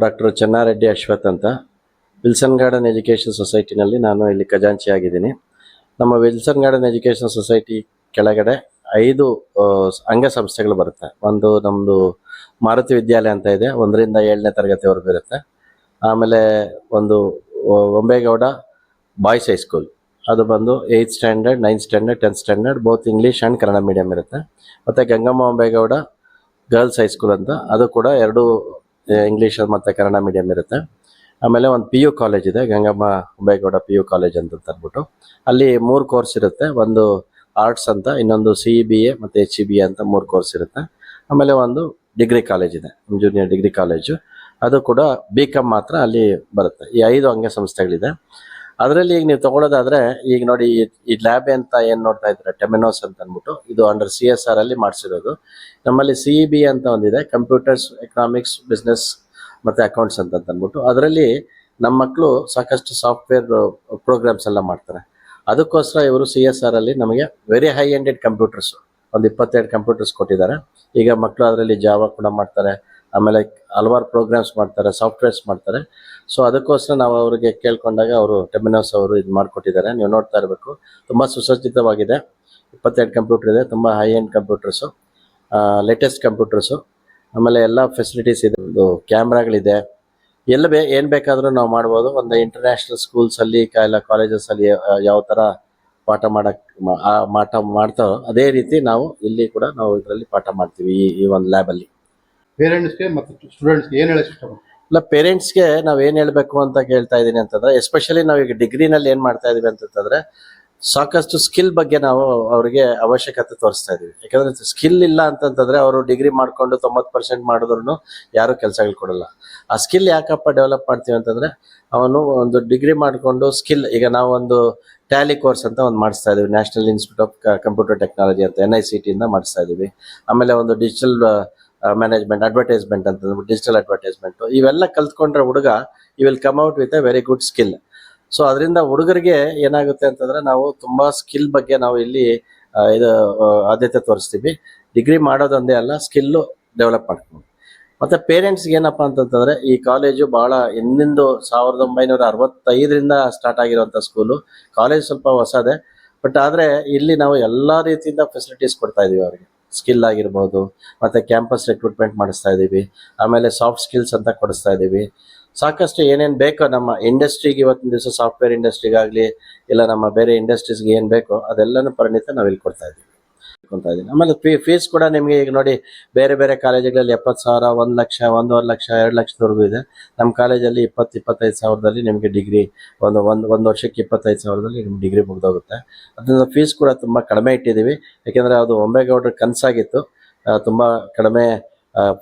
Doctor Chenna Reddy Ashwath ಅಂತ Wilson garden education ಸೊಸೈಟಿನಲ್ಲಿ ನಾನು ಇಲ್ಲಿ ಖಜಾಂಚಿ ಆಗಿದ್ದೀನಿ. ನಮ್ಮ ವಿಲ್ಸನ್ ಗಾರ್ಡನ್ ಎಜುಕೇಷನ್ ಸೊಸೈಟಿ ಕೆಳಗಡೆ 5 ಅಂಗಸಂಸ್ಥೆಗಳು ಬರುತ್ತೆ. ಒಂದು ನಮ್ಮದು ಮಾರುತಿ ವಿದ್ಯಾಲಯ ಅಂತ ಇದೆ, 1ರಿಂದ 7ನೇ ತರಗತಿವರೆಗೂ ಇರುತ್ತೆ. ಆಮೇಲೆ ಒಂದು ಒಂಬೇಗೌಡ ಬಾಯ್ಸ್ ಹೈಸ್ಕೂಲ್, ಅದು ಬಂದು 8th standard 9th standard 10th standard both English and Kannada medium ಇರುತ್ತೆ. ಮತ್ತು ಗಂಗಮ್ಮ ಒಂಬೇಗೌಡ ಗರ್ಲ್ಸ್ ಹೈಸ್ಕೂಲ್ ಅಂತ, ಅದು ಕೂಡ 2 ಇಂಗ್ಲೀಷ್ ಮತ್ತು ಕನ್ನಡ ಮೀಡಿಯಂ ಇರುತ್ತೆ. ಆಮೇಲೆ ಒಂದು PU ಕಾಲೇಜ್ ಇದೆ, ಗಂಗಮ್ಮ ಒಂಬೇಗೌಡ PU ಕಾಲೇಜ್ ಅಂತ ಅಂದ್ಬಿಟ್ಟು. ಅಲ್ಲಿ 3 ಕೋರ್ಸ್ ಇರುತ್ತೆ. ಒಂದು ಆರ್ಟ್ಸ್ ಅಂತ, ಇನ್ನೊಂದು CEBA ಮತ್ತು HEBA ಅಂತ 3 ಕೋರ್ಸ್ ಇರುತ್ತೆ. ಆಮೇಲೆ ಒಂದು ಡಿಗ್ರಿ ಕಾಲೇಜ್ ಇದೆ, ಜೂನಿಯರ್ ಡಿಗ್ರಿ ಕಾಲೇಜು, ಅದು ಕೂಡ BCom ಮಾತ್ರ ಅಲ್ಲಿ ಬರುತ್ತೆ. ಈ 5 ಅಂಗಸಂಸ್ಥೆಗಳಿದೆ. ಅದರಲ್ಲಿ ಈಗ ನೀವು ತಗೊಳ್ಳೋದಾದ್ರೆ, ಈಗ ನೋಡಿ ಈ ಲ್ಯಾಬ್ ಅಂತ ಏನು ನೋಡ್ತಾ ಇದ್ರೆ ಟೆಮಿನೋಸ್ ಅಂತ ಅಂದ್ಬಿಟ್ಟು, ಇದು ಅಂಡರ್ CSR ಅಲ್ಲಿ ಮಾಡಿಸಿರೋದು. ನಮ್ಮಲ್ಲಿ CEBA ಅಂತ ಒಂದಿದೆ, ಕಂಪ್ಯೂಟರ್ಸ್ ಎಕನಾಮಿಕ್ಸ್ ಬಿಸ್ನೆಸ್ ಮತ್ತು ಅಕೌಂಟ್ಸ್ ಅಂತ ಅಂದ್ಬಿಟ್ಟು. ಅದರಲ್ಲಿ ನಮ್ಮ ಮಕ್ಕಳು ಸಾಕಷ್ಟು ಸಾಫ್ಟ್ವೇರ್ ಪ್ರೋಗ್ರಾಮ್ಸ್ ಎಲ್ಲ ಮಾಡ್ತಾರೆ. ಅದಕ್ಕೋಸ್ಕರ ಇವರು CSR ಅಲ್ಲಿ ನಮಗೆ ವೆರಿ ಹೈ ಎಂಡೆಡ್ ಕಂಪ್ಯೂಟರ್ಸ್ ಒಂದು 22 ಕಂಪ್ಯೂಟರ್ಸ್ ಕೊಟ್ಟಿದ್ದಾರೆ. ಈಗ ಮಕ್ಕಳು ಅದರಲ್ಲಿ ಜಾವಾ ಕೂಡ ಮಾಡ್ತಾರೆ, ಆಮೇಲೆ ಹಲವಾರು ಪ್ರೋಗ್ರಾಮ್ಸ್ ಮಾಡ್ತಾರೆ, ಸಾಫ್ಟ್ವೇರ್ಸ್ ಮಾಡ್ತಾರೆ. ಸೊ ಅದಕ್ಕೋಸ್ಕರ ನಾವು ಅವರಿಗೆ ಕೇಳ್ಕೊಂಡಾಗ ಅವರು ಟೆಮಿನೋಸ್ ಅವರು ಇದು ಮಾಡಿಕೊಟ್ಟಿದ್ದಾರೆ. ನೀವು ನೋಡ್ತಾ ಇರಬೇಕು, ತುಂಬ ಸುಸಜ್ಜಿತವಾಗಿದೆ. 22 ಕಂಪ್ಯೂಟರ್ ಇದೆ, ತುಂಬ high end computers, latest computers. ಆಮೇಲೆ ಎಲ್ಲ ಫೆಸಿಲಿಟೀಸ್ ಇದೆ, ಒಂದು ಕ್ಯಾಮ್ರಾಗಳಿದೆ, ಏನು ಬೇಕಾದರೂ ನಾವು ಮಾಡ್ಬೋದು. ಒಂದು ಇಂಟರ್ನ್ಯಾಷನಲ್ ಸ್ಕೂಲ್ಸಲ್ಲಿ ಇಲ್ಲ ಕಾಲೇಜಸಲ್ಲಿ ಯಾವ ಥರ ಪಾಠ ಮಾಡ್ತಾರೋ ಅದೇ ರೀತಿ ನಾವು ಇಲ್ಲಿ ಕೂಡ ನಾವು ಇದರಲ್ಲಿ ಪಾಠ ಮಾಡ್ತೀವಿ ಈ ಒಂದು ಲ್ಯಾಬಲ್ಲಿ. ಪೇರೆಂಟ್ಸ್ಗೆ ಮತ್ತು ಸ್ಟೂಡೆಂಟ್ಸ್ಗೆ ಏನು ಹೇಳಕ್ಕೆ ಇಷ್ಟಪಡ್ತೀನಿ? ಇಲ್ಲ, ಪೇರೆಂಟ್ಸ್ಗೆ ನಾವು ಏನು ಹೇಳಬೇಕು ಅಂತ ಕೇಳ್ತಾ ಇದ್ದೀನಿ ಅಂತಂದರೆ, ಎಸ್ಪೆಷಲಿ ನಾವು ಈಗ ಡಿಗ್ರಿನಲ್ಲಿ ಏನು ಮಾಡ್ತಾ ಇದೀವಿ ಅಂತಂದರೆ, ಸಾಕಷ್ಟು ಸ್ಕಿಲ್ ಬಗ್ಗೆ ನಾವು ಅವರಿಗೆ ಅವಶ್ಯಕತೆ ತೋರಿಸ್ತಾ ಇದೀವಿ. ಯಾಕಂದರೆ ಸ್ಕಿಲ್ ಇಲ್ಲ ಅಂತಂತಂದರೆ ಅವರು ಡಿಗ್ರಿ ಮಾಡಿಕೊಂಡು 90% ಮಾಡಿದ್ರು ಯಾರೂ ಕೆಲಸಗಳು ಕೊಡಲ್ಲ. ಆ ಸ್ಕಿಲ್ ಯಾಕಪ್ಪ ಡೆವಲಪ್ ಮಾಡ್ತೀವಿ ಅಂತಂದರೆ, ಅವನು ಒಂದು ಡಿಗ್ರಿ ಮಾಡಿಕೊಂಡು ಸ್ಕಿಲ್, ಈಗ ನಾವು ಒಂದು ಟ್ಯಾಲಿ ಕೋರ್ಸ್ ಅಂತ ಒಂದು ಮಾಡಿಸ್ತಾ ಇದೀವಿ, national institute of computer technology ಅಂತ NICT ಇಂದ ಮಾಡಿಸ್ತಾ ಇದೀವಿ. ಆಮೇಲೆ ಒಂದು ಡಿಜಿಟಲ್ ಮ್ಯಾನೇಜ್ಮೆಂಟ್ ಅಡ್ವರ್ಟೈಸ್ಮೆಂಟ್ ಅಂತ, ಡಿಜಿಟಲ್ ಅಡ್ವರ್ಟೈಸ್ಮೆಂಟ್, ಇವೆಲ್ಲ ಕಲ್ತ್ಕೊಂಡ್ರೆ ಹುಡುಗ will come out with A very good skill. So ಅದರಿಂದ ಹುಡುಗರಿಗೆ ಏನಾಗುತ್ತೆ ಅಂತಂದ್ರೆ, ನಾವು ತುಂಬಾ ಸ್ಕಿಲ್ ಬಗ್ಗೆ ನಾವು ಇಲ್ಲಿ ಇದು ಆದ್ಯತೆ ತೋರಿಸ್ತೀವಿ. ಡಿಗ್ರಿ ಮಾಡೋದೊಂದೇ ಅಲ್ಲ, ಸ್ಕಿಲ್ಲು ಡೆವಲಪ್ ಮಾಡ್ತೀವಿ. ಮತ್ತೆ ಪೇರೆಂಟ್ಸ್ಗೆ ಏನಪ್ಪಾ ಅಂತಂತಂದ್ರೆ, ಈ ಕಾಲೇಜು ಬಹಳ ಹಿಂದಿಂದು 1965ರಿಂದ ಸ್ಟಾರ್ಟ್ ಆಗಿರುವಂಥ ಸ್ಕೂಲು. ಕಾಲೇಜ್ ಸ್ವಲ್ಪ ಹೊಸದೇ, ಬಟ್ ಆದರೆ ಇಲ್ಲಿ ನಾವು ಎಲ್ಲ ರೀತಿಯಿಂದ ಫೆಸಿಲಿಟೀಸ್ ಕೊಡ್ತಾ ಇದೀವಿ ಅವರಿಗೆ. ಸ್ಕಿಲ್ ಆಗಿರ್ಬೋದು, ಮತ್ತು ಕ್ಯಾಂಪಸ್ ರಿಕ್ರೂಟ್ಮೆಂಟ್ ಮಾಡಿಸ್ತಾ ಇದ್ದೀವಿ. ಆಮೇಲೆ ಸಾಫ್ಟ್ ಸ್ಕಿಲ್ಸ್ ಅಂತ ಕೊಡಿಸ್ತಾ ಇದ್ದೀವಿ. ಸಾಕಷ್ಟು ಏನೇನು ಬೇಕೋ ನಮ್ಮ ಇಂಡಸ್ಟ್ರಿಗೆ, ಇವತ್ತಿನ ದಿವಸ ಸಾಫ್ಟ್ವೇರ್ ಇಂಡಸ್ಟ್ರಿಗಾಗಲಿ ಇಲ್ಲ ನಮ್ಮ ಬೇರೆ ಇಂಡಸ್ಟ್ರೀಸ್ಗೆ ಏನು ಬೇಕೋ ಅದೆಲ್ಲನೂ ಪರಿಣಿತ ನಾವು ಇಲ್ಲಿ ಕೊಡ್ತಾ ಇದ್ದೀವಿ. ಆಮೇಲೆ ಫೀಸ್ ಕೂಡ ನಿಮಗೆ ಈಗ ನೋಡಿ, ಬೇರೆ ಬೇರೆ ಕಾಲೇಜುಗಳಲ್ಲಿ 70,000, 1 ಲಕ್ಷ, 1.5 ಲಕ್ಷ, 2 ಲಕ್ಷದವರೆಗೂ ಇದೆ. ನಮ್ಮ ಕಾಲೇಜಲ್ಲಿ 20-25 ಸಾವಿರದಲ್ಲಿ ನಿಮಗೆ ಡಿಗ್ರಿ, ಒಂದು ವರ್ಷಕ್ಕೆ 25 ಸಾವಿರದಲ್ಲಿ ನಿಮ್ಗೆ ಡಿಗ್ರಿ ಮುಗಿದೋಗುತ್ತೆ. ಅದರಿಂದ ಫೀಸ್ ಕೂಡ ತುಂಬ ಕಡಿಮೆ ಇಟ್ಟಿದ್ದೀವಿ. ಯಾಕೆಂದರೆ ಅದು ಒಂಬೇಗೌಡರ ಕನಸಾಗಿತ್ತು, ತುಂಬ ಕಡಿಮೆ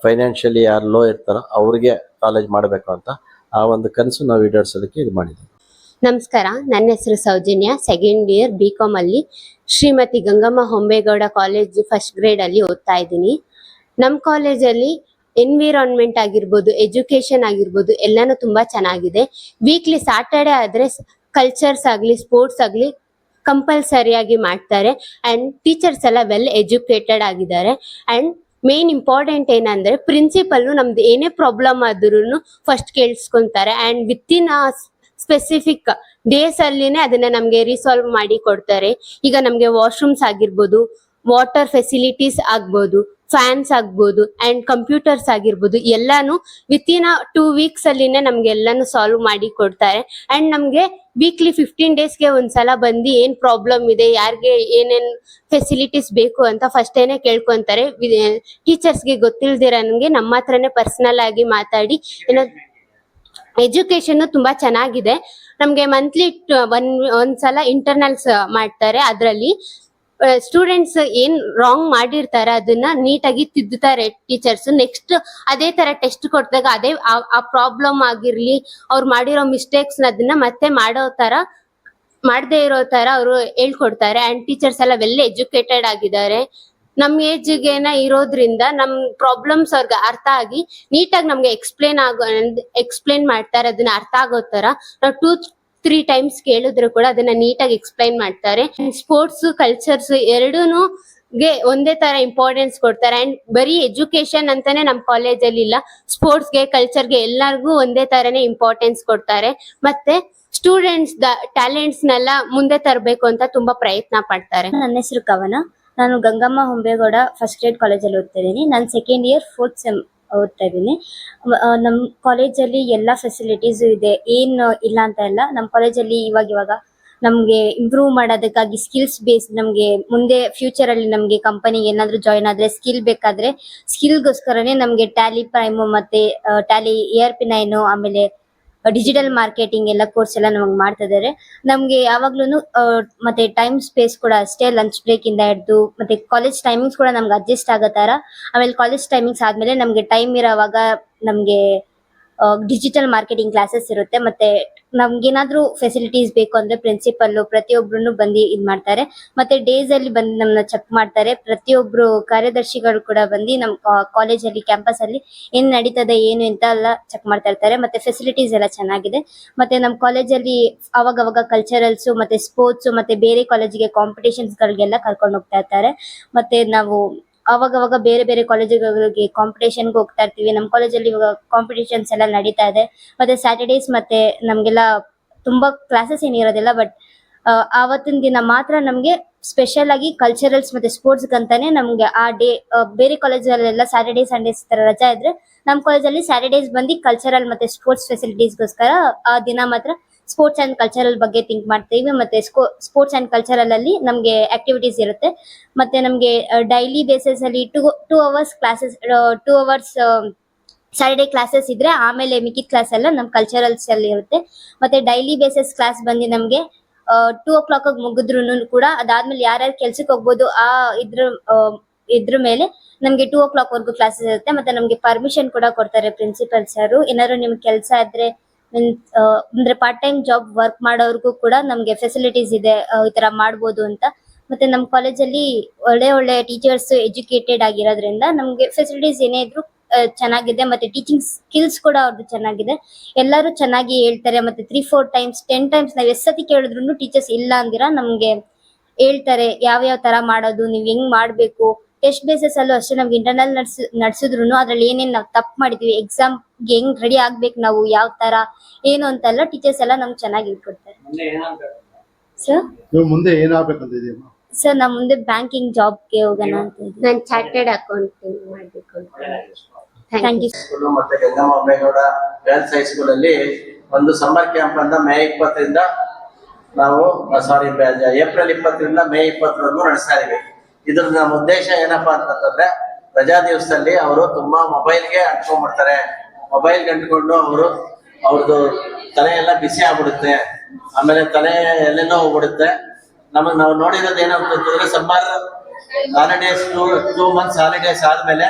ಫೈನಾನ್ಷಿಯಲಿ ಯಾರು ಲೋ ಇರ್ತಾರೋ ಅವ್ರಿಗೆ ಕಾಲೇಜ್ ಮಾಡಬೇಕು ಅಂತ. ಆ ಒಂದು ಕನಸು ನಾವು ಈಡೇರಿಸೋದಕ್ಕೆ ಇದು ಮಾಡಿದ್ದೀವಿ. ನಮಸ್ಕಾರ, ನನ್ನ ಹೆಸರು ಸೌಜನ್ಯ. 2nd ಇಯರ್ BCom ಅಲ್ಲಿ Shrimati Gangamma Hombegowda college first grade ಅಲ್ಲಿ ಓದ್ತಾ ಇದ್ದೀನಿ. ನಮ್ಮ ಕಾಲೇಜಲ್ಲಿ ಎನ್ವಿರಾನ್ಮೆಂಟ್ ಆಗಿರ್ಬೋದು, ಎಜುಕೇಶನ್ ಆಗಿರ್ಬೋದು, ಎಲ್ಲಾನು ತುಂಬಾ ಚೆನ್ನಾಗಿದೆ. ವೀಕ್ಲಿ ಸ್ಯಾಟರ್ಡೆ ಆದ್ರೆ ಕಲ್ಚರ್ಸ್ ಆಗಲಿ ಸ್ಪೋರ್ಟ್ಸ್ ಆಗಲಿ ಕಂಪಲ್ಸರಿಯಾಗಿ ಮಾಡ್ತಾರೆ. ಅಂಡ್ ಟೀಚರ್ಸ್ ಎಲ್ಲ ವೆಲ್ ಎಜುಕೇಟೆಡ್ ಆಗಿದ್ದಾರೆ. ಅಂಡ್ ಮೇನ್ ಇಂಪಾರ್ಟೆಂಟ್ ಏನಂದ್ರೆ, ಪ್ರಿನ್ಸಿಪಲ್ ನಮ್ದು ಏನೇ ಪ್ರಾಬ್ಲಮ್ ಆದ್ರೂ ಫಸ್ಟ್ ಕೇಳಿಸ್ಕೊಂತಾರೆ. ಅಂಡ್ ವಿತಿನ್ ಸ್ಪೆಸಿಫಿಕ್ ಡೇಸ್ ಅಲ್ಲಿನೇ ಅದನ್ನ ನಮ್ಗೆ ರಿಸಾಲ್ವ್ ಮಾಡಿ ಕೊಡ್ತಾರೆ. ಈಗ ನಮ್ಗೆ ವಾಶ್ರೂಮ್ಸ್ ಆಗಿರ್ಬೋದು, ವಾಟರ್ ಫೆಸಿಲಿಟೀಸ್ ಆಗ್ಬೋದು, ಫ್ಯಾನ್ಸ್ ಆಗ್ಬೋದು, ಅಂಡ್ ಕಂಪ್ಯೂಟರ್ಸ್ ಆಗಿರ್ಬೋದು, ಎಲ್ಲಾನು ವಿತಿನ್ 2 ವೀಕ್ಸ್ ಅಲ್ಲಿನೇ ನಮ್ಗೆ ಎಲ್ಲಾನು ಸಾಲ್ವ್ ಮಾಡಿ ಕೊಡ್ತಾರೆ. ಅಂಡ್ ನಮ್ಗೆ ವೀಕ್ಲಿ 15 ಡೇಸ್ಗೆ ಒಂದ್ಸಲ ಬಂದು ಏನ್ ಪ್ರಾಬ್ಲಮ್ ಇದೆ, ಯಾರಿಗೆ ಏನೇನ್ ಫೆಸಿಲಿಟೀಸ್ ಬೇಕು ಅಂತ ಫಸ್ಟ್ ಏನೇ ಕೇಳ್ಕೊಂತಾರೆ. ಟೀಚರ್ಸ್ಗೆ ಗೊತ್ತಿಲ್ದಿರಂಗೆ ನಮ್ಮ ಹತ್ರನೇ ಪರ್ಸನಲ್ ಆಗಿ ಮಾತಾಡಿ ಎಜುಕೇಶನ್ ತುಂಬಾ ಚೆನ್ನಾಗಿದೆ. ನಮ್ಗೆ ಮಂತ್ಲಿ ಒಂದ್ಸಲ ಇಂಟರ್ನಲ್ಸ್ ಮಾಡ್ತಾರೆ. ಅದರಲ್ಲಿ ಸ್ಟೂಡೆಂಟ್ಸ್ ಏನ್ ರಾಂಗ್ ಮಾಡಿರ್ತಾರೆ ಅದನ್ನ ನೀಟಾಗಿ ತಿದ್ದುತ್ತಾರೆ ಟೀಚರ್ಸ್. ನೆಕ್ಸ್ಟ್ ಅದೇ ತರ ಟೆಸ್ಟ್ ಕೊಟ್ಟಾಗ ಅದೇ ಆ ಪ್ರಾಬ್ಲಮ್ ಆಗಿರ್ಲಿ, ಅವ್ರು ಮಾಡಿರೋ ಮಿಸ್ಟೇಕ್ಸ್ ಅದನ್ನ ಮತ್ತೆ ಮಾಡದೇ ಇರೋ ತರ ಅವರು ಹೇಳ್ಕೊಡ್ತಾರೆ. ಅಂಡ್ ಟೀಚರ್ಸ್ ಎಲ್ಲ ವೆಲ್ ಎಜುಕೇಟೆಡ್ ಆಗಿದ್ದಾರೆ. ನಮ್ ಏಜ್ಗೆನ ಇರೋದ್ರಿಂದ ನಮ್ ಪ್ರಾಬ್ಲಮ್ಸ್ ಅವ್ರಿಗೆ ಅರ್ಥ ಆಗಿ ನೀಟಾಗಿ ನಮ್ಗೆ ಎಕ್ಸ್ಪ್ಲೇನ್ ಮಾಡ್ತಾರೆ. ಅದನ್ನ ಅರ್ಥ ಆಗೋ ತರ ನಾವು 2-3 ಟೈಮ್ಸ್ ಕೇಳಿದ್ರು ಕೂಡ ಅದನ್ನ ನೀಟಾಗಿ ಎಕ್ಸ್ಪ್ಲೈನ್ ಮಾಡ್ತಾರೆ. ಸ್ಪೋರ್ಟ್ಸ್ ಕಲ್ಚರ್ಸ್ ಎರಡೂನು ಗೆ ಒಂದೇ ತರ ಇಂಪಾರ್ಟೆನ್ಸ್ ಕೊಡ್ತಾರೆ. ಅಂಡ್ ಬರೀ ಎಜುಕೇಶನ್ ಅಂತಾನೆ ನಮ್ ಕಾಲೇಜಲ್ಲಿ ಇಲ್ಲ, ಸ್ಪೋರ್ಟ್ಸ್ಗೆ, ಕಲ್ಚರ್ಗೆ ಎಲ್ಲರಿಗೂ ಒಂದೇ ತರನೇ ಇಂಪಾರ್ಟೆನ್ಸ್ ಕೊಡ್ತಾರೆ. ಮತ್ತೆ ಸ್ಟೂಡೆಂಟ್ಸ್ ಟ್ಯಾಲೆಂಟ್ಸ್ ನೆಲ್ಲ ಮುಂದೆ ತರಬೇಕು ಅಂತ ತುಂಬಾ ಪ್ರಯತ್ನ ಪಡ್ತಾರೆ. ನನ್ನ ಹೆಸರು ಕವನ. ನಾನು ಗಂಗಮ್ಮ ಹೊಂಬೇಗೌಡ ಫಸ್ಟ್ ಗ್ರೇಡ್ ಕಾಲೇಜಲ್ಲಿ ಓದ್ತಾ ಇದ್ದೀನಿ. ನಾನು ಸೆಕೆಂಡ್ ಇಯರ್ 4th ಸೆಮ್ ಓದ್ತಾ ಇದ್ದೀನಿ. ನಮ್ಮ ಕಾಲೇಜಲ್ಲಿ ಎಲ್ಲ ಫೆಸಿಲಿಟೀಸು ಇದೆ, ಏನು ಇಲ್ಲ ಅಂತ ಇಲ್ಲ. ನಮ್ಮ ಕಾಲೇಜಲ್ಲಿ ಇವಾಗ ನಮಗೆ ಇಂಪ್ರೂವ್ ಮಾಡೋದಕ್ಕಾಗಿ ಸ್ಕಿಲ್ಸ್ ಬೇಸ್, ನಮಗೆ ಮುಂದೆ ಫ್ಯೂಚರ್ ಅಲ್ಲಿ ನಮಗೆ ಕಂಪನಿಗೆ ಏನಾದ್ರು ಜಾಯಿನ್ ಆದ್ರೆ ಸ್ಕಿಲ್ ಬೇಕಾದ್ರೆ ಸ್ಕಿಲ್ಗೋಸ್ಕರನೇ ನಮಗೆ ಟ್ಯಾಲಿ ಪ್ರೈಮು ಮತ್ತೆ ಟ್ಯಾಲಿ ARP9 ಆಮೇಲೆ ಡಿಜಿಟಲ್ ಮಾರ್ಕೆಟಿಂಗ್ ಎಲ್ಲ ಕೋರ್ಸ್ ಎಲ್ಲ ನಮಗೆ ಮಾಡ್ತಾ ಇದಾರೆ. ನಮ್ಗೆ ಯಾವಾಗ್ಲೂ ಮತ್ತೆ ಟೈಮ್ ಸ್ಪೇಸ್ ಕೂಡ ಅಷ್ಟೇ, ಲಂಚ್ ಬ್ರೇಕ್ ಇಂದ ಹಿಡ್ದು ಮತ್ತೆ ಕಾಲೇಜ್ ಟೈಮಿಂಗ್ಸ್ ಕೂಡ ನಮ್ಗೆ ಅಡ್ಜಸ್ಟ್ ಆಗೋ ತರ. ಆಮೇಲೆ ಕಾಲೇಜ್ ಟೈಮಿಂಗ್ಸ್ ಆದ್ಮೇಲೆ ನಮ್ಗೆ ಟೈಮ್ ಇರೋವಾಗ ನಮ್ಗೆ ಡಿಜಿಟಲ್ ಮಾರ್ಕೆಟಿಂಗ್ ಕ್ಲಾಸಸ್ ಇರುತ್ತೆ. ಮತ್ತೆ ನಮ್ಗೇನಾದ್ರೂ ಫೆಸಿಲಿಟೀಸ್ ಬೇಕು ಅಂದ್ರೆ ಪ್ರಿನ್ಸಿಪಲ್ ಪ್ರತಿಯೊಬ್ರು ಬಂದು ಇದ್ ಮಾಡ್ತಾರೆ. ಮತ್ತೆ ಡೇಸ್ ಅಲ್ಲಿ ಬಂದು ನಮ್ಮನ್ನ ಚೆಕ್ ಮಾಡ್ತಾರೆ. ಪ್ರತಿಯೊಬ್ರು ಕಾರ್ಯದರ್ಶಿಗಳು ಕೂಡ ಬಂದು ನಮ್ ಕಾಲೇಜ್ ಅಲ್ಲಿ ಕ್ಯಾಂಪಸ್ ಅಲ್ಲಿ ಏನ್ ನಡೀತದೆ ಏನು ಅಂತ ಎಲ್ಲ ಚೆಕ್ ಮಾಡ್ತಾ ಇರ್ತಾರೆ. ಮತ್ತೆ ಫೆಸಿಲಿಟೀಸ್ ಎಲ್ಲ ಚೆನ್ನಾಗಿದೆ. ಮತ್ತೆ ನಮ್ ಕಾಲೇಜಲ್ಲಿ ಅವಾಗ ಕಲ್ಚರಲ್ಸ್ ಮತ್ತೆ ಸ್ಪೋರ್ಟ್ಸ್ ಮತ್ತೆ ಬೇರೆ ಕಾಲೇಜಿಗೆ ಕಾಂಪಿಟೇಷನ್ಸ್ ಗಳಿಗೆಲ್ಲ ಕರ್ಕೊಂಡು ಹೋಗ್ತಾ ಇರ್ತಾರೆ. ಮತ್ತೆ ನಾವು ಅವಾಗ ಬೇರೆ ಕಾಲೇಜುಗಳಿಗೆ ಕಾಂಪಿಟೇಷನ್ಗೆ ಹೋಗ್ತಾ ಇರ್ತೀವಿ. ನಮ್ಮ ಕಾಲೇಜಲ್ಲಿ ಇವಾಗ ಕಾಂಪಿಟೇಷನ್ಸ್ ಎಲ್ಲ ನಡೀತಾ ಇದೆ. ಮತ್ತೆ ಸ್ಯಾಟರ್ಡೇಸ್ ಮತ್ತೆ ನಮ್ಗೆಲ್ಲ ತುಂಬಾ ಕ್ಲಾಸಸ್ ಏನಿರೋದಿಲ್ಲ, ಬಟ್ ಆವತ್ತಿನ ದಿನ ಮಾತ್ರ ನಮ್ಗೆ ಸ್ಪೆಷಲ್ ಆಗಿ ಕಲ್ಚರಲ್ಸ್ ಮತ್ತೆ ಸ್ಪೋರ್ಟ್ಸ್ ಅಂತಾನೆ ನಮ್ಗೆ ಆ ಡೇ, ಬೇರೆ ಕಾಲೇಜಲ್ಲೆಲ್ಲ ಸ್ಯಾಟರ್ಡೇ ಸಂಡೇಸ್ ತರ ರಜಾ ಇದ್ರೆ ನಮ್ಮ ಕಾಲೇಜಲ್ಲಿ ಸ್ಯಾಟರ್ಡೇಸ್ ಬಂದು ಕಲ್ಚರಲ್ ಮತ್ತೆ ಸ್ಪೋರ್ಟ್ಸ್ ಫೆಸಿಲಿಟೀಸ್ಗೋಸ್ಕರ ಆ ದಿನ ಮಾತ್ರ ಸ್ಪೋರ್ಟ್ಸ್ ಅಂಡ್ ಕಲ್ಚರಲ್ ಬಗ್ಗೆ ಥಿಂಕ್ ಮಾಡ್ತೀವಿ. ಮತ್ತೆ ಸ್ಪೋರ್ಟ್ಸ್ ಅಂಡ್ ಕಲ್ಚರಲ್ ಅಲ್ಲಿ ನಮ್ಗೆ ಆಕ್ಟಿವಿಟೀಸ್ ಇರುತ್ತೆ. ಮತ್ತೆ ನಮ್ಗೆ ಡೈಲಿ ಬೇಸಿಸ್ ಅಲ್ಲಿ 2 hours classes, 2 hours Saturday classes ಇದ್ರೆ ಆಮೇಲೆ ಮಿಕ್ಕಿದ ಕ್ಲಾಸ್ ಎಲ್ಲ ನಮ್ ಕಲ್ಚರಲ್ಸ್ ಅಲ್ಲಿ ಇರುತ್ತೆ. ಮತ್ತೆ ಡೈಲಿ ಬೇಸಿಸ್ ಕ್ಲಾಸ್ ಬಂದು ನಮ್ಗೆ 2 o'clock ಮುಗಿದ್ರು ಕೂಡ ಅದಾದ್ಮೇಲೆ ಯಾರ್ಯಾರು ಕೆಲ್ಸಕ್ಕೆ ಹೋಗ್ಬೋದು ಆ ಇದ್ರ ಮೇಲೆ ನಮ್ಗೆ 2 o'clock ವರ್ಗು ಕ್ಲಾಸಸ್ ಇರುತ್ತೆ. ಮತ್ತೆ ನಮ್ಗೆ ಪರ್ಮಿಷನ್ ಕೂಡ ಕೊಡ್ತಾರೆ ಪ್ರಿನ್ಸಿಪಲ್ ಸರ್. ಏನಾದ್ರು ನಿಮ್ಗೆ ಕೆಲಸ ಇದ್ರೆ ಅಂದ್ರೆ ಪಾರ್ಟ್ ಟೈಮ್ ಜಾಬ್ ವರ್ಕ್ ಮಾಡೋರ್ಗು ಕೂಡ ನಮ್ಗೆ ಫೆಸಿಲಿಟೀಸ್ ಇದೆ, ಈ ತರ ಮಾಡ್ಬೋದು ಅಂತ. ಮತ್ತೆ ನಮ್ ಕಾಲೇಜಲ್ಲಿ ಒಳ್ಳೆ ಟೀಚರ್ಸ್ ಎಜುಕೇಟೆಡ್ ಆಗಿರೋದ್ರಿಂದ ನಮ್ಗೆ ಫೆಸಿಲಿಟೀಸ್ ಏನೇ ಇದ್ರು ಚೆನ್ನಾಗಿದೆ. ಮತ್ತೆ ಟೀಚಿಂಗ್ ಸ್ಕಿಲ್ಸ್ ಕೂಡ ಅವ್ರದ್ದು ಚೆನ್ನಾಗಿದೆ. ಎಲ್ಲರೂ ಚೆನ್ನಾಗಿ ಹೇಳ್ತಾರೆ. ಮತ್ತೆ 3-4 times 10 times ನಾವ್ ಎಷ್ಟೊತ್ತಿ ಕೇಳಿದ್ರು ಟೀಚರ್ಸ್ ಇಲ್ಲ ಅಂದಿರಾ ನಮ್ಗೆ ಹೇಳ್ತಾರೆ ಯಾವ ತರ ಮಾಡೋದು, ನೀವ್ ಹೆಂಗ್ ಮಾಡ್ಬೇಕು. ಟೆಸ್ಟ್ ಬೇಸಿಸ್ ಅಲ್ಲೂ ಅಷ್ಟೇ ನಮ್ಗೆ ಇಂಟರ್ನಲ್ ನಡ್ಸಿದ್ರು ಅದ್ರಲ್ಲಿ ಏನೇನ್ ನಾವ್ ತಪ್ಪು ಮಾಡಿದ್ವಿ, ಎಕ್ಸಾಮ್ ಹೆಂಗ್ ರೆಡಿ ಆಗ್ಬೇಕು, ನಾವು ಯಾವ ತರ ಏನು ಅಂತೆಲ್ಲ ಟೀಚರ್ಸ್ ಎಲ್ಲ ನಮ್ಗೆ ಚೆನ್ನಾಗಿ ಹೇಳ್ಕೊಡ್ತಾರೆ. ಸರ್ ನೀವು ಮುಂದೆ ಏನಾಗಬೇಕಂತ ಇದೆಯಮ್ಮ? ಸರ್ ನಾ ಮುಂದೆ ಬ್ಯಾಂಕಿಂಗ್ ಜಾಬ್ಗೆ ಹೋಗೋಣ ಅಂತ ಇದ್ದೀನಿ. ನಾನು ಚಾರ್ಟೆಡ್ ಅಕೌಂಟಿಂಗ್ ಮಾಡ್ಬೇಕು ಅಂತ. Thank you. ಸ್ಕೂಲು ಮತ್ತೆ ಗಂಗಮ್ಮ ಹೊಂಬೇಗೌಡ ಗರ್ಲ್ಸ್ ಹೈಸ್ಕೂಲ್ ಅಲ್ಲಿ ಒಂದು ಸಮ್ಮರ್ ಕ್ಯಾಂಪ್ ಅಂತ ಮೇ 20ರಿಂದ ನಾವು ಏಪ್ರಿಲ್ 20ರಿಂದ ಮೇ 20ವರೆಗೂ ನಡೆಸ್ತಾ ಇದೀವಿ. ಇದ್ರ ನಮ್ಮ ಉದ್ದೇಶ ಏನಪ್ಪಾ ಅಂತಂದ್ರೆ ರಜಾ ದಿವಸದಲ್ಲಿ ಅವರು ತುಂಬಾ ಮೊಬೈಲ್ಗೆ ಅಂಟ್ಕೊಂಡ್ಬಿಡ್ತಾರೆ. ಮೊಬೈಲ್ಗೆ ಅಂಟ್ಕೊಂಡು ಅವ್ರದ್ದು ತಲೆ ಎಲ್ಲ ಬಿಸಿ ಆಗ್ಬಿಡುತ್ತೆ, ಆಮೇಲೆ ತಲೆ ಎಲ್ಲೆಲ್ಲೋ ಹೋಗ್ಬಿಡುತ್ತೆ. ನಾವು ನೋಡಿರೋದು ಏನಂತಂದ್ರೆ ಸಮ್ಮರ್ ಹಾಲಿಡೇಸ್ 2 months ಹಾಲಿಡೇಸ್ ಆದ್ಮೇಲೆ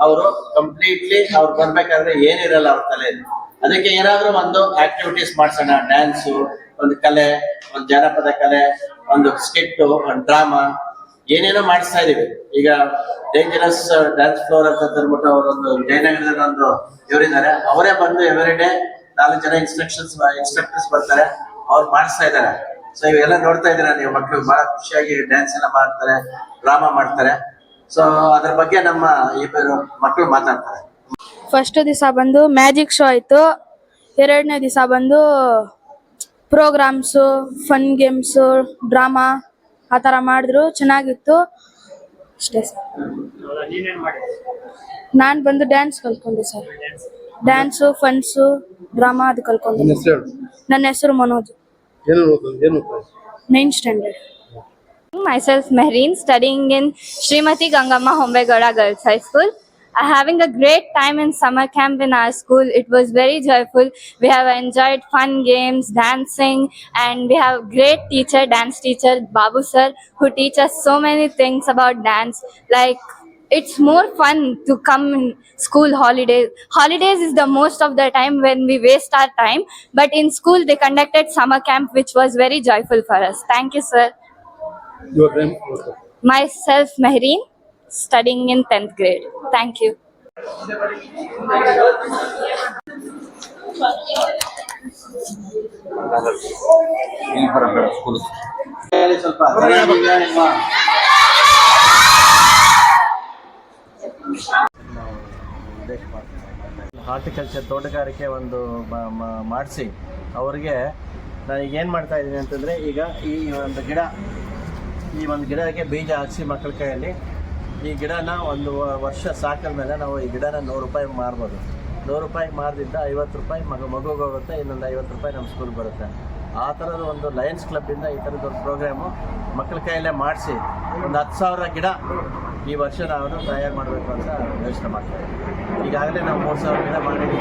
ಅವರು ಕಂಪ್ಲೀಟ್ಲಿ ಅವ್ರು ಬರ್ಬೇಕಾದ್ರೆ ಏನಿರಲ್ಲ ಅವ್ರ ತಲೆಯಲ್ಲಿ. ಅದಕ್ಕೆ ಏನಾದ್ರೂ ಒಂದು ಆಕ್ಟಿವಿಟೀಸ್ ಮಾಡ್ಸೋಣ, ಡ್ಯಾನ್ಸು, ಒಂದು ಕಲೆ, ಒಂದು ಜಾನಪದ ಕಲೆ, ಒಂದು ಸ್ಕಿಟ್, ಒಂದು ಡ್ರಾಮಾ, ಏನೇನೋ ಮಾಡಿಸ್ತಾ ಇದೀವಿ. ಈಗ ಡೇಂಜರಸ್ ಡ್ಯಾನ್ಸ್ ಫ್ಲೋರ್ ಅಂತ ಅಂದ್ಬಿಟ್ಟು ಅವರೊಂದು ಜಯನಗರದಲ್ಲಿ ಒಂದು ಇವರಿದ್ದಾರೆ, ಅವರೇ ಬಂದು ಎವ್ರಿ ಡೇ 4 ಜನ ಇನ್ಸ್ಟ್ರಕ್ಟರ್ಸ್ ಬರ್ತಾರೆ, ಅವ್ರು ಮಾಡಿಸ್ತಾ ಇದ್ದಾರೆ. ಸೊ ಇವೆಲ್ಲ ನೋಡ್ತಾ ಇದ್ದೀರಾ ನೀವು, ಮಕ್ಕಳು ಬಹಳ ಖುಷಿಯಾಗಿ ಡ್ಯಾನ್ಸ್ ಎಲ್ಲ ಮಾಡ್ತಾರೆ, ಡ್ರಾಮಾ ಮಾಡ್ತಾರೆ. ಸೊ ಅದ್ರ ಬಗ್ಗೆ ನಮ್ಮ ಇಬ್ಬರು ಮಕ್ಕಳು ಮಾತಾಡ್ತಾರೆ. ಫಸ್ಟ್ ದಿವಸ ಬಂದು ಮ್ಯಾಜಿಕ್ ಶೋ ಆಯಿತು. 2ನೇ ದಿವಸ ಬಂದು ಪ್ರೋಗ್ರಾಮ್ಸು, ಫನ್ ಗೇಮ್ಸು, ಡ್ರಾಮಾ ಆ ಥರ ಮಾಡಿದ್ರು, ಚೆನ್ನಾಗಿತ್ತು ಅಷ್ಟೇ ಸರ್. ನಾನು ಬಂದು ಡ್ಯಾನ್ಸ್ ಕಲ್ತ್ಕೊಂಡೆ ಸರ್. ಡ್ಯಾನ್ಸು, ಫನ್ಸು, ಡ್ರಾಮಾ ಅದು ಕಲ್ತ್ಕೊಂಡೆ. ನಿಮ್ಮ ಹೆಸರು ಹೇಳು. ನನ್ನ ಹೆಸರು ಮನೋಜ್, ಏನು 9th standard. Myself Mehreen, studying in Srimati Gangama Hombegowda Girls High School. Having a great time in summer camp in our school. It was very joyful. We have enjoyed fun games, dancing, and we have great teacher, dance teacher Babu sir, who teach us so many things about dance. Like, it's more fun to come in school holidays. Holidays is the most of the time when we waste our time, but in school they conducted summer camp, which was very joyful for us. Thank you, sir. Your name? Myself Mehreen, studying in 10th grade. Thank you. ಸ್ವಲ್ಪ ಉದ್ದೇಶ ಮಾಡ್ತೀನಿ. Horticulture ತೋಟಗಾರಿಕೆ ಒಂದು ಮಾಡಿಸಿ ಅವ್ರಿಗೆ ನಾನು ಈಗ ಏನು ಮಾಡ್ತಾ ಇದ್ದೀನಿ ಅಂತಂದರೆ, ಈಗ ಈ ಒಂದು ಗಿಡಕ್ಕೆ ಬೀಜ ಹಾಕಿಸಿ ಮಕ್ಕಳ ಕೈಯಲ್ಲಿ ಈ ಗಿಡನ ಒಂದು ವರ್ಷ ಸಾಕಿದ ಮೇಲೆ ನಾವು ಈ ಗಿಡನ 100 ರೂಪಾಯಿಗೆ ಮಾರ್ಬೋದು. 100 ರೂಪಾಯಿಗೆ ಮಾರ್ದಿದ್ದ 50 ರೂಪಾಯಿ ಮಗುಗೆ ಹೋಗುತ್ತೆ, ಇನ್ನೊಂದು 50 ರೂಪಾಯಿ ನಮ್ಮ ಸ್ಕೂಲ್ ಬರುತ್ತೆ. ಆ ಥರದ ಒಂದು ಲಯನ್ಸ್ ಕ್ಲಬ್ಬಿಂದ ಈ ಥರದ್ದು ಒಂದು ಪ್ರೋಗ್ರಾಮು ಮಕ್ಕಳ ಕೈಯಲ್ಲೇ ಮಾಡಿಸಿ ಒಂದು 10,000 ಗಿಡ ಈ ವರ್ಷ ನಾವು ತಯಾರು ಮಾಡಬೇಕು ಅಂತ ಯೋಚನೆ ಮಾಡ್ತೀವಿ. ಈಗಾಗಲೇ ನಾವು 3,000 ಗಿಡ ಮಾಡಿದ್ದೀವಿ,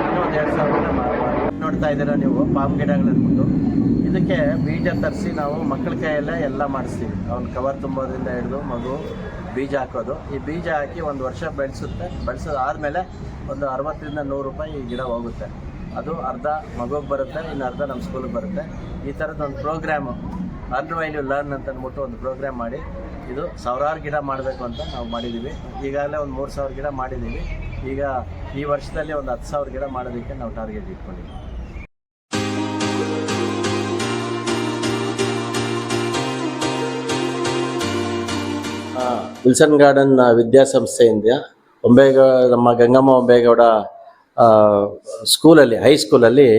ಇನ್ನೂ ಒಂದು 2,000 ಗಿಡ ನೋಡ್ತಾ ಇದ್ದೀರಾ ನೀವು ಪಾಮ್ ಗಿಡಗಳನ್ಬಿಟ್ಟು. ಇದಕ್ಕೆ ಬೀಜ ತರಿಸಿ ನಾವು ಮಕ್ಕಳ ಕೈಯಲ್ಲೇ ಎಲ್ಲ ಮಾಡಿಸ್ತೀವಿ. ಅವ್ನು ಕವರ್ ತುಂಬೋದ್ರಿಂದ ಹಿಡಿದು ಮಗು ಬೀಜ ಹಾಕೋದು. ಈ ಬೀಜ ಹಾಕಿ ಒಂದು ವರ್ಷ ಬೆಳೆಸೋದಾದಮೇಲೆ ಒಂದು 60ರಿಂದ 100 ರೂಪಾಯಿ ಈ ಗಿಡ ಹೋಗುತ್ತೆ. ಅದು ಅರ್ಧ ಮಗುಗೆ ಬರುತ್ತೆ, ಇನ್ನು ಅರ್ಧ ನಮ್ಮ ಸ್ಕೂಲಿಗೆ ಬರುತ್ತೆ. ಈ ಥರದ್ದು ಒಂದು ಪ್ರೋಗ್ರಾಮು ಅರ್ನ್ ವ್ಯಾಲ್ಯೂ ಲರ್ನ್ ಅಂತ ಅಂದ್ಬಿಟ್ಟು ಒಂದು ಪ್ರೋಗ್ರಾಮ್ ಮಾಡಿ ಇದು 1000 ಗಿಡ ಮಾಡಬೇಕು ಅಂತ ನಾವು ಮಾಡಿದ್ದೀವಿ. ಈಗಾಗಲೇ ಒಂದು 3,000 ಗಿಡ ಮಾಡಿದ್ದೀವಿ. ಈಗ ಈ ವರ್ಷದಲ್ಲಿ ಒಂದು 10,000 ಗಿಡ ಮಾಡೋದಕ್ಕೆ ನಾವು ಟಾರ್ಗೆಟ್ ಇಟ್ಕೊಂಡಿದ್ದೀವಿ. ವಿಲ್ಸನ್ ಗಾರ್ಡನ್ ವಿದ್ಯಾಸಂಸ್ಥೆಯಿಂದ ನಮ್ಮ ಗಂಗಮ್ಮ ಹೊಂಬೇಗೌಡ ಸ್ಕೂಲಲ್ಲಿ ಹೈಸ್ಕೂಲಲ್ಲಿ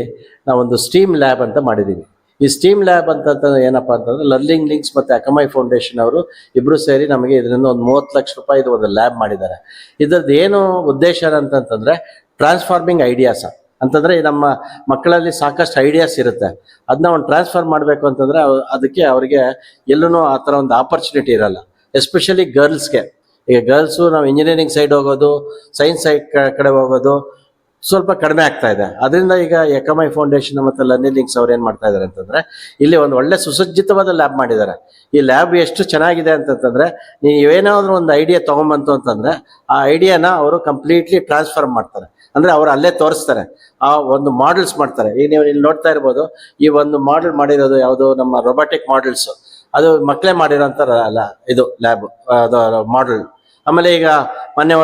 ನಾವೊಂದು ಸ್ಟೀಮ್ ಲ್ಯಾಬ್ ಅಂತ ಮಾಡಿದ್ದೀವಿ. ಈ ಸ್ಟೀಮ್ ಲ್ಯಾಬ್ ಅಂತಂದ್ರೆ ಏನಪ್ಪ ಅಂತಂದರೆ ಲರ್ನಿಂಗ್ ಲಿಂಕ್ಸ್ ಮತ್ತು ಅಕಮೈ ಫೌಂಡೇಶನ್ ಅವರು ಇಬ್ಬರು ಸೇರಿ ನಮಗೆ ಇದರಿಂದ ಒಂದು 30 ಲಕ್ಷ ರೂಪಾಯಿದು ಒಂದು ಲ್ಯಾಬ್ ಮಾಡಿದ್ದಾರೆ. ಇದರದ್ದು ಏನು ಉದ್ದೇಶ ಅಂತಂತಂದರೆ ಟ್ರಾನ್ಸ್ಫಾರ್ಮಿಂಗ್ ಐಡಿಯಾಸ್ ಅಂತಂದರೆ ನಮ್ಮ ಮಕ್ಕಳಲ್ಲಿ ಸಾಕಷ್ಟು ಐಡಿಯಾಸ್ ಇರುತ್ತೆ, ಅದನ್ನ ಒಂದು ಟ್ರಾನ್ಸ್ಫರ್ ಮಾಡಬೇಕು ಅಂತಂದರೆ ಅದಕ್ಕೆ ಅವರಿಗೆ ಎಲ್ಲೂ ಆ ಥರ ಒಂದು ಆಪರ್ಚುನಿಟಿ ಇರಲ್ಲ. ಎಸ್ಪೆಷಲಿ ಗರ್ಲ್ಸ್ಗೆ. ಈಗ ಗರ್ಲ್ಸು ನಾವು ಇಂಜಿನಿಯರಿಂಗ್ ಸೈಡ್ ಹೋಗೋದು, ಸೈನ್ಸ್ ಸೈಡ್ ಕಡೆ ಹೋಗೋದು ಸ್ವಲ್ಪ ಕಡಿಮೆ ಆಗ್ತಾ ಇದೆ. ಅದರಿಂದ ಈಗ ಎಕಮೈ ಫೌಂಡೇಶನ್ ಮತ್ತು ಲರ್ನಿಂಗ್ ಲಿಂಕ್ಸ್ ಅವ್ರು ಏನು ಮಾಡ್ತಾ ಇದ್ದಾರೆ ಅಂತಂದರೆ ಇಲ್ಲಿ ಒಂದು ಒಳ್ಳೆ ಸುಸಜ್ಜಿತವಾದ ಲ್ಯಾಬ್ ಮಾಡಿದ್ದಾರೆ. ಈ ಲ್ಯಾಬ್ ಎಷ್ಟು ಚೆನ್ನಾಗಿದೆ ಅಂತಂತಂದರೆ, ನೀವು ಏನಾದರೂ ಒಂದು ಐಡಿಯಾ ತೊಗೊಂಬಂತು ಅಂತಂದರೆ ಆ ಐಡಿಯಾನ ಅವರು ಕಂಪ್ಲೀಟ್ಲಿ ಟ್ರಾನ್ಸ್ಫರ್ ಮಾಡ್ತಾರೆ. ಅಂದರೆ ಅವರು ಅಲ್ಲೇ ತೋರಿಸ್ತಾರೆ, ಆ ಒಂದು ಮಾಡೆಲ್ಸ್ ಮಾಡ್ತಾರೆ. ಈಗ ನೀವು ಇಲ್ಲಿ ನೋಡ್ತಾ ಇರ್ಬೋದು, ಈ ಒಂದು ಮಾಡೆಲ್ ಮಾಡಿರೋದು ಯಾವುದು ನಮ್ಮ ರೊಬಾಟಿಕ್ ಮಾಡೆಲ್ಸು, ಅದು ಮಕ್ಕಳೇ ಮಾಡಿರೋಂಥ ಇದು ಲ್ಯಾಬ್ ಅದು ಮಾಡೆಲ್. ಆಮೇಲೆ ಈಗ ಮೊನ್ನೆ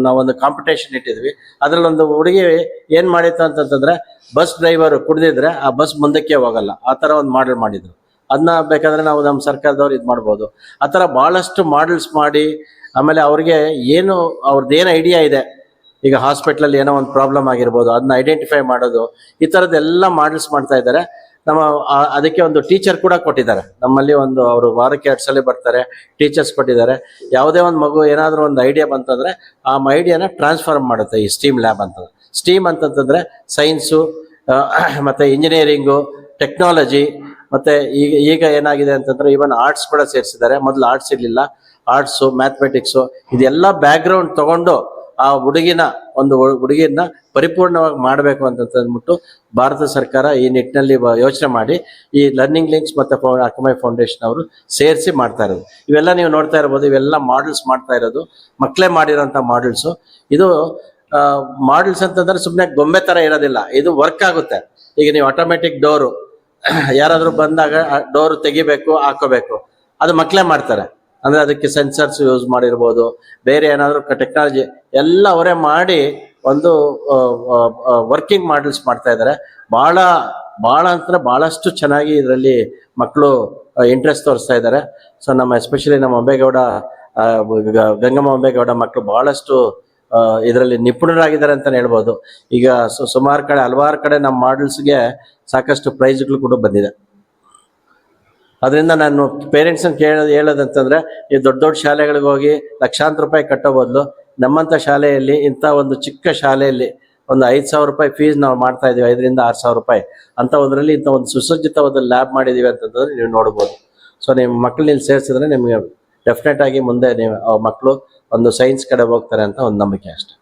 ನಾವೊಂದು ಕಾಂಪಿಟೇಷನ್ ಇಟ್ಟಿದ್ವಿ. ಅದರಲ್ಲೊಂದು ಹುಡುಗಿ ಏನು ಮಾಡಿತ್ತು ಅಂತಂತಂದರೆ, ಬಸ್ ಡ್ರೈವರು ಕುಡಿದಿದ್ರೆ ಆ ಬಸ್ ಮುಂದಕ್ಕೆ ಹೋಗಲ್ಲ, ಆ ಥರ ಒಂದು ಮಾಡೆಲ್ ಮಾಡಿದ್ರು. ಅದನ್ನ ಬೇಕಾದರೆ ನಾವು ನಮ್ಮ ಸರ್ಕಾರದವ್ರು ಇದು ಮಾಡ್ಬೋದು. ಆ ಥರ ಭಾಳಷ್ಟು ಮಾಡೆಲ್ಸ್ ಮಾಡಿ, ಆಮೇಲೆ ಅವ್ರಿಗೆ ಅವ್ರದ್ದೇನು ಐಡಿಯಾ ಇದೆ, ಈಗ ಹಾಸ್ಪಿಟ್ಲಲ್ಲಿ ಏನೋ ಒಂದು ಪ್ರಾಬ್ಲಮ್ ಆಗಿರ್ಬೋದು, ಅದನ್ನ ಐಡೆಂಟಿಫೈ ಮಾಡೋದು, ಈ ಥರದ್ದೆಲ್ಲ ಮಾಡೆಲ್ಸ್ ಮಾಡ್ತಾ ಇದ್ದಾರೆ. ಅದಕ್ಕೆ ಒಂದು ಟೀಚರ್ ಕೂಡ ಕೊಟ್ಟಿದ್ದಾರೆ ನಮ್ಮಲ್ಲಿ. ಅವರು ವಾರಕ್ಕೆ 2 ಸಲ ಬರ್ತಾರೆ, ಟೀಚರ್ಸ್ ಕೊಟ್ಟಿದ್ದಾರೆ. ಯಾವುದೇ ಒಂದು ಮಗು ಏನಾದರೂ ಒಂದು ಐಡಿಯಾ ಬಂತಂದರೆ ಆ ಐಡಿಯಾನ ಟ್ರಾನ್ಸ್ಫಾರ್ಮ್ ಮಾಡುತ್ತೆ ಈ ಸ್ಟೀಮ್ ಲ್ಯಾಬ್ ಅಂತ. ಸ್ಟೀಮ್ ಅಂತಂತಂದರೆ ಸೈನ್ಸು ಮತ್ತು ಇಂಜಿನಿಯರಿಂಗು, ಟೆಕ್ನಾಲಜಿ, ಮತ್ತು ಈಗ ಏನಾಗಿದೆ ಅಂತಂದರೆ ಈವನ್ ಆರ್ಟ್ಸ್ ಕೂಡ ಸೇರಿಸಿದ್ದಾರೆ. ಮೊದಲು ಆರ್ಟ್ಸ್ ಇರಲಿಲ್ಲ, ಆರ್ಟ್ಸು, ಮ್ಯಾಥಮೆಟಿಕ್ಸು ಇದೆಲ್ಲ ಬ್ಯಾಕ್ಗ್ರೌಂಡ್ ತೊಗೊಂಡು ಆ ಹುಡುಗಿನ ಪರಿಪೂರ್ಣವಾಗಿ ಮಾಡಬೇಕು ಅಂತಂದ್ಬಿಟ್ಟು ಭಾರತ ಸರ್ಕಾರ ಈ ನಿಟ್ಟಿನಲ್ಲಿ ಯೋಚನೆ ಮಾಡಿ ಈ ಲರ್ನಿಂಗ್ ಲಿಂಕ್ಸ್ ಮತ್ತು ಅಕಮೈ ಫೌಂಡೇಶನ್ ಅವರು ಸೇರಿಸಿ ಮಾಡ್ತಾ ಇರೋದು. ಇವೆಲ್ಲ ನೀವು ನೋಡ್ತಾ ಇರ್ಬೋದು, ಇವೆಲ್ಲ ಮಾಡೆಲ್ಸ್ ಮಾಡ್ತಾ ಇರೋದು ಮಕ್ಕಳೇ ಮಾಡಿರೋಂಥ ಮಾಡೆಲ್ಸು. ಇದು ಮಾಡೆಲ್ಸ್ ಅಂತಂದ್ರೆ ಸುಮ್ಮನೆ ಗೊಂಬೆ ಥರ ಇರೋದಿಲ್ಲ, ಇದು ವರ್ಕ್ ಆಗುತ್ತೆ. ಈಗ ನೀವು ಆಟೋಮೆಟಿಕ್ ಡೋರು ಯಾರಾದರೂ ಬಂದಾಗ ಡೋರು ತೆಗಿಬೇಕು, ಹಾಕೋಬೇಕು, ಅದು ಮಕ್ಕಳೇ ಮಾಡ್ತಾರೆ. ಅಂದರೆ ಅದಕ್ಕೆ ಸೆನ್ಸರ್ಸ್ ಯೂಸ್ ಮಾಡಿರ್ಬೋದು, ಬೇರೆ ಏನಾದರೂ ಟೆಕ್ನಾಲಜಿ ಎಲ್ಲ ಅವರೇ ಮಾಡಿ ಒಂದು ವರ್ಕಿಂಗ್ ಮಾಡೆಲ್ಸ್ ಮಾಡ್ತಾ ಇದ್ದಾರೆ. ಭಾಳಷ್ಟು ಚೆನ್ನಾಗಿ ಇದರಲ್ಲಿ ಮಕ್ಕಳು ಇಂಟ್ರೆಸ್ಟ್ ತೋರಿಸ್ತಾ ಇದ್ದಾರೆ. ಸೊ ಎಸ್ಪೆಷಲಿ ನಮ್ಮ ಗಂಗಮ್ಮ ಹೊಂಬೇಗೌಡ ಮಕ್ಕಳು ಭಾಳಷ್ಟು ಇದರಲ್ಲಿ ನಿಪುಣರಾಗಿದ್ದಾರೆ ಅಂತಲೇ ಹೇಳ್ಬೋದು. ಈಗ ಹಲವಾರು ಕಡೆ ನಮ್ಮ ಮಾಡೆಲ್ಸ್ಗೆ ಸಾಕಷ್ಟು ಪ್ರೈಸ್ಗಳು ಕೂಡ ಬಂದಿದೆ. ಅದರಿಂದ ನಾನು ಪೇರೆಂಟ್ಸನ್ನು ಹೇಳೋದಂತಂದರೆ, ಈ ದೊಡ್ಡ ಶಾಲೆಗಳಿಗೆ ಹೋಗಿ ಲಕ್ಷಾಂತರ ರೂಪಾಯಿ ಕಟ್ಟೋ ಬದಲು ನಮ್ಮಂಥ ಶಾಲೆಯಲ್ಲಿ, ಇಂಥ ಒಂದು ಚಿಕ್ಕ ಶಾಲೆಯಲ್ಲಿ ಒಂದು 5,000 ರೂಪಾಯಿ ಫೀಸ್ ನಾವು ಮಾಡ್ತಾ ಇದ್ದೀವಿ, 5,000 ರಿಂದ 6,000 ರೂಪಾಯಿ ಅಂತ ಒಂದರಲ್ಲಿ ಇಂಥ ಒಂದು ಸುಸಜ್ಜಿತವಾದ ಲ್ಯಾಬ್ ಮಾಡಿದ್ದೀವಿ ಅಂತಂದ್ರೆ ನೀವು ನೋಡ್ಬೋದು. ಸೊ ನಿಮ್ಮ ಮಕ್ಕಳನ್ನ ಇಲ್ಲಿ ಸೇರಿಸಿದ್ರೆ ನಿಮಗೆ ಡೆಫಿನೆಟ್ ಆಗಿ ಮುಂದೆ ಮಕ್ಕಳು ಒಂದು ಸೈನ್ಸ್ ಕಡೆ ಹೋಗ್ತಾರೆ ಅಂತ ಒಂದು ನಂಬಿಕೆ ಅಷ್ಟೇ.